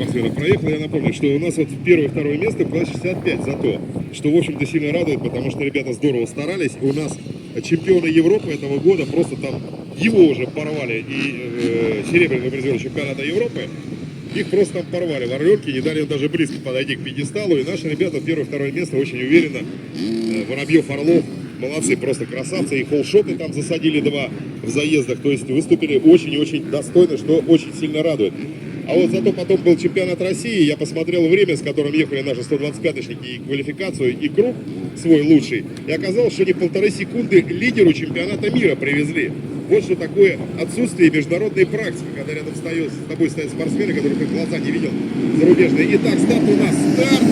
спортсменов проехал. Я напомню, что у нас вот первое и второе место в классе 65 за то, что, в общем-то, сильно радует, потому что ребята здорово старались. У нас чемпионы Европы этого года просто там его уже порвали. И серебряный призер чемпионата Европы. Их просто там порвали в Орленке, не дали им даже близко подойти к пьедесталу. И наши ребята первое и второе место очень уверенно. Воробьев, Орлов, молодцы, просто красавцы. И холлшоты там засадили 2 в заездах. То есть выступили очень и очень достойно, что очень сильно радует. А вот зато потом был чемпионат России. Я посмотрел время, с которым ехали наши 125-шники, и квалификацию, и круг свой лучший. И оказалось, что они 1,5 секунды лидеру чемпионата мира привезли. Вот что такое отсутствие международной практики, когда рядом с тобой стоят спортсмены, которых ты в глаза не видел, зарубежные. Итак, старт у нас. Старт!